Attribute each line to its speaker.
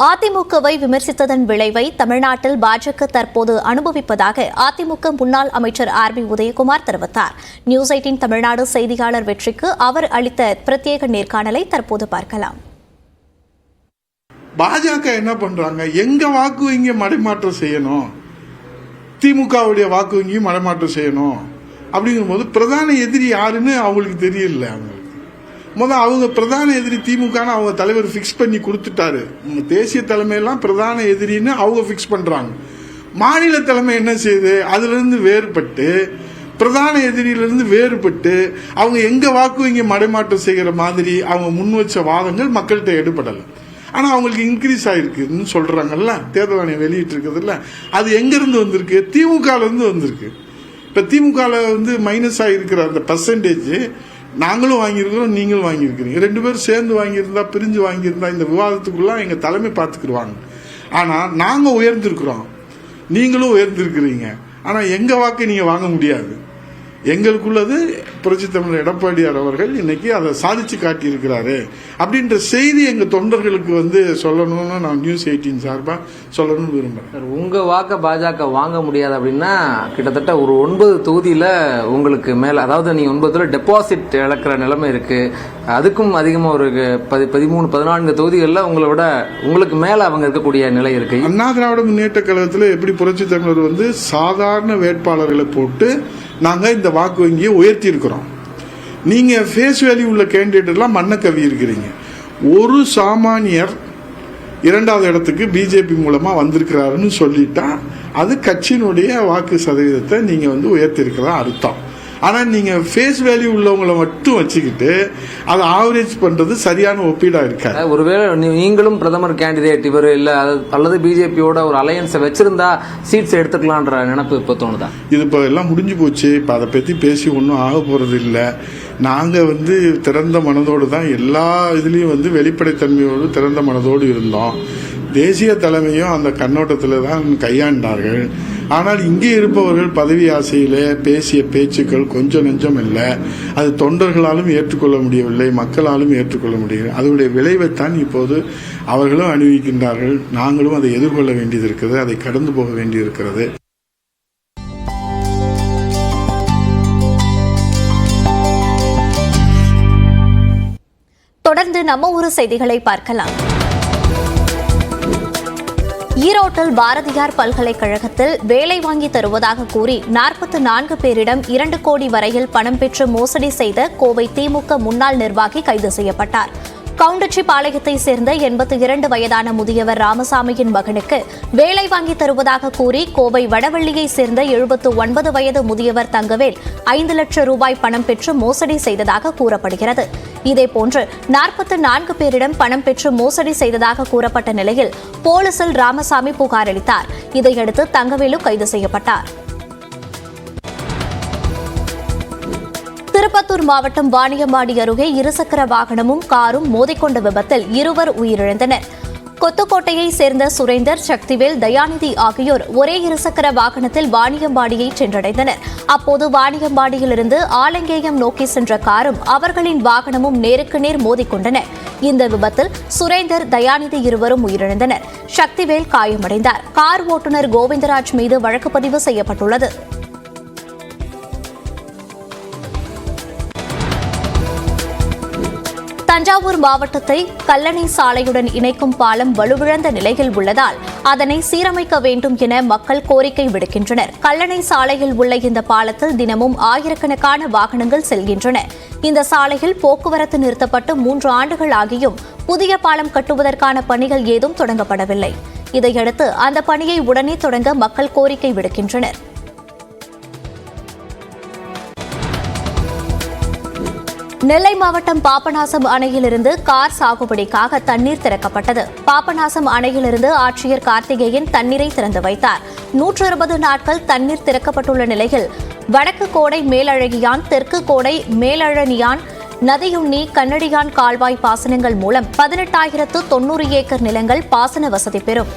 Speaker 1: அதிமுகவை விமர்சித்ததன் விளைவை தமிழ்நாட்டில் பாஜக தற்போது அனுபவிப்பதாக அதிமுக முன்னாள் அமைச்சர் ஆர்.பி. உதயகுமார் தெரிவித்தார். நியூஸ் 18 தமிழ்நாடு செய்தியாளர் வெற்றிக்கு அவர் அளித்த பிரத்யேக நேர்காணலை தற்போது பார்க்கலாம்.
Speaker 2: பாஜக என்ன பண்றாங்க? எங்க வாக்கு வங்கி மடைமாற்றம் செய்யணும், திமுகவுடைய வாக்கு வங்கி மடைமாற்றம் செய்யணும் அப்படிங்கும்போது பிரதான எதிரி யாருன்னு அவங்களுக்கு தெரியல. அவங்க பிரதான எதிரி திமுகன்னு அவங்க தலைவர் பிக்ஸ் பண்ணி கொடுத்துட்டாரு. தேசிய தலைமையெல்லாம் பிரதான எதிரின்னு அவங்க பிக்ஸ் பண்றாங்க. மாநில தலைமை என்ன செய்யுது? அதுல இருந்து வேறுபட்டு பிரதான எதிரியிலிருந்து வேறுபட்டு அவங்க எங்க வாக்கு வங்கி மடைமாற்றம் செய்கிற மாதிரி அவங்க முன் வச்ச வாதங்கள் மக்கள்கிட்ட எடுபடலை. ஆனா அவங்களுக்கு இன்க்ரீஸ் ஆயிருக்குன்னு சொல்றாங்கல்ல, தேர்தல் ஆணையம் வெளியிட்டு இருக்குதுல்ல, அது எங்க இருந்து வந்திருக்கு? திமுக இருந்து வந்திருக்கு. இப்ப திமுக மைனஸ் ஆகிருக்கிற அந்த பர்சன்டேஜ் நாங்களும் வாங்கியிருக்கிறோம், நீங்களும் வாங்கியிருக்கிறீங்க. 2 பேரும் சேர்ந்து வாங்கியிருந்தா, பிரிஞ்சு வாங்கியிருந்தா இந்த விவாதத்துக்குள்ள எங்க தலைமை பார்த்துக்கிடுவாங்க. ஆனா நாங்க உயர்ந்திருக்கிறோம், நீங்களும் உயர்ந்திருக்கிறீங்க. ஆனா எங்க வாக்கு நீங்க வாங்க முடியாது. எங்களுக்குள்ளது புரட்சித் தமிழர் எடப்பாடியார் அவர்கள் இன்னைக்கு அதை சாதிச்சு காட்டியிருக்கிறாரு அப்படின்ற செய்தி எங்க தொண்டர்களுக்கு சொல்லணும்னு நான் நியூஸ் 18 சார்பா சொல்லணும்னு விரும்புறேன்.
Speaker 3: உங்க வாக்க பாஜக வாங்க முடியாது அப்படின்னா கிட்டத்தட்ட ஒரு 9 தொகுதியில உங்களுக்கு மேல, அதாவது நீங்க 9 டெபாசிட் இழக்கிற நிலைமை இருக்கு. அதுக்கும் அதிகமா ஒரு 13-14 தொகுதிகளில் உங்களை விட உங்களுக்கு மேல அவங்க இருக்கக்கூடிய நிலை இருக்கு.
Speaker 2: அண்ணா திராவிட முன்னேற்ற கழகத்தில் எப்படி புரட்சித் தமிழர் சாதாரண வேட்பாளர்களை போட்டு நாங்க இந்த வாக்கு வங்கியை உயர்த்தி இருக்கிறோம். நீங்க ஃபேஸ் வேல்யூ உள்ள கேண்டிடேட் எல்லாம் மண்ணை கவி இருக்கிறீங்க. ஒரு சாமானியர் 2வது இடத்துக்கு பிஜேபி மூலமா வந்திருக்கிறாருன்னு சொல்லிட்டா அது கட்சியினுடைய வாக்கு சதவீதத்தை நீங்க உயர்த்தி இருக்கிறதா அர்த்தம். ஆனா நீங்க ஃபேஸ் வேல்யூ உள்ளவங்களை மட்டும் வச்சுக்கிட்டு அதை ஆவரேஜ் பண்றது சரியான ஒப்பீடா இருக்காது.
Speaker 3: ஒருவேளை நீங்களும் பிரதமர் கேண்டிடேட் இவர் இல்ல அல்லது பிஜேபியோட ஒரு அலையன்ஸை வச்சிருந்தா சீட்ஸ் எடுத்துக்கலான்ற நினைப்பு இப்ப தோணுதா?
Speaker 2: இது இப்ப எல்லாம் முடிஞ்சு போச்சு. இப்ப அதை பத்தி பேசி ஒன்றும் ஆக போறது இல்லை. நாங்க திறந்த மனதோடு தான் எல்லா இதுலயும் வெளிப்படைத்தன்மையோடு திறந்த மனதோடு இருந்தோம். தேசிய தலைமையும் அந்த கண்ணோட்டத்தில் தான் கையாண்டார்கள். ஆனால் இங்கே இருப்பவர்கள் பதவி ஆசையிலே பேசிய பேச்சுக்கள் கொஞ்சம் நெஞ்சம் இல்லை. அது தொண்டர்களாலும் ஏற்றுக்கொள்ள முடியவில்லை, மக்களாலும் ஏற்றுக்கொள்ள முடியவில்லை. அதனுடைய விளைவைத்தான் இப்போது அவர்களும் அனுபவிக்கின்றார்கள். நாங்களும் அதை எதிர்கொள்ள வேண்டியது இருக்கிறது, அதை கடந்து போக வேண்டியிருக்கிறது.
Speaker 1: தொடர்ந்து நம்ம ஊர் செய்திகளை பார்க்கலாம். ஈரோட்டில் பாரதியார் பல்கலைக்கழகத்தில் வேலை வாங்கி தருவதாக கூறி 44 பேரிடம் 2 கோடி வரையில் பணம் பெற்று மோசடி செய்த கோவை திமுக முன்னாள் நிர்வாகி கைது செய்யப்பட்டார். கவுண்டச்சிபாளையத்தை சேர்ந்த 82 வயதான முதியவர் ராமசாமியின் மகனுக்கு வேலை வாங்கி தருவதாக கூறி கோவை வடவள்ளியை சேர்ந்த 79 வயது முதியவர் தங்கவேல் 5 லட்சம் ரூபாய் பணம் பெற்று மோசடி செய்ததாக கூறப்படுகிறது. இதேபோன்று 44 பேரிடம் பணம் பெற்று மோசடி செய்ததாக கூறப்பட்ட நிலையில் போலீசில் ராமசாமி புகார் அளித்தார். இதையடுத்து தங்கவேலு கைது செய்யப்பட்டார். திருப்பத்தூர் மாவட்டம் வாணியம்பாடி அருகே இருசக்கர வாகனமும் காரும் மோதிக்கொண்ட விபத்தில் 2 உயிரிழந்தனர். கொத்துக்கோட்டையை சேர்ந்த சுரேந்தர், சக்திவேல், தயாநிதி ஆகியோர் ஒரே இருசக்கர வாகனத்தில் வாணியம்பாடியை சென்றடைந்தனர். அப்போது வாணியம்பாடியிலிருந்து ஆலங்கேயம் நோக்கி சென்ற காரும் அவர்களின் வாகனமும் நேருக்கு நேர் மோதிக்கொண்டன. இந்த விபத்தில் சுரேந்தர், தயாநிதி இருவரும் உயிரிழந்தனர். சக்திவேல் காயமடைந்தார். கார் ஓட்டுநர் கோவிந்தராஜ் மீது வழக்கு பதிவு செய்யப்பட்டுள்ளது. தஞ்சாவூர் மாவட்டத்தை கல்லணை சாலையுடன் இணைக்கும் பாலம் வலுவிழந்த நிலையில் உள்ளதால் அதனை சீரமைக்க வேண்டும் என மக்கள் கோரிக்கை விடுக்கின்றனர். கல்லணை சாலையில் உள்ள இந்த பாலத்தில் தினமும் ஆயிரக்கணக்கான வாகனங்கள் செல்கின்றன. இந்த சாலையில் போக்குவரத்து நிறுத்தப்பட்டு 3 ஆண்டுகள் ஆகியும் புதிய பாலம் கட்டுவதற்கான பணிகள் ஏதும் தொடங்கப்படவில்லை. இதையடுத்து அந்த பணியை உடனே தொடங்க மக்கள் கோரிக்கை விடுக்கின்றனர். நெல்லை மாவட்டம் பாபநாசம் அணையிலிருந்து கார் சாகுபடிக்காக தண்ணீர் திறக்கப்பட்டது. பாபநாசம் அணையிலிருந்து ஆட்சியர் கார்த்திகேயன் தண்ணீரை திறந்து வைத்தார். 120 நாட்கள் தண்ணீர் திறக்கப்பட்டுள்ள நிலையில் வடக்கு கோடை மேலழகியான், தெற்கு கோடை மேலழனியான், நதியுண்ணி, கண்ணடியான் கால்வாய் பாசனங்கள் மூலம் 18,090 ஏக்கர் நிலங்கள் பாசன வசதி பெறும்.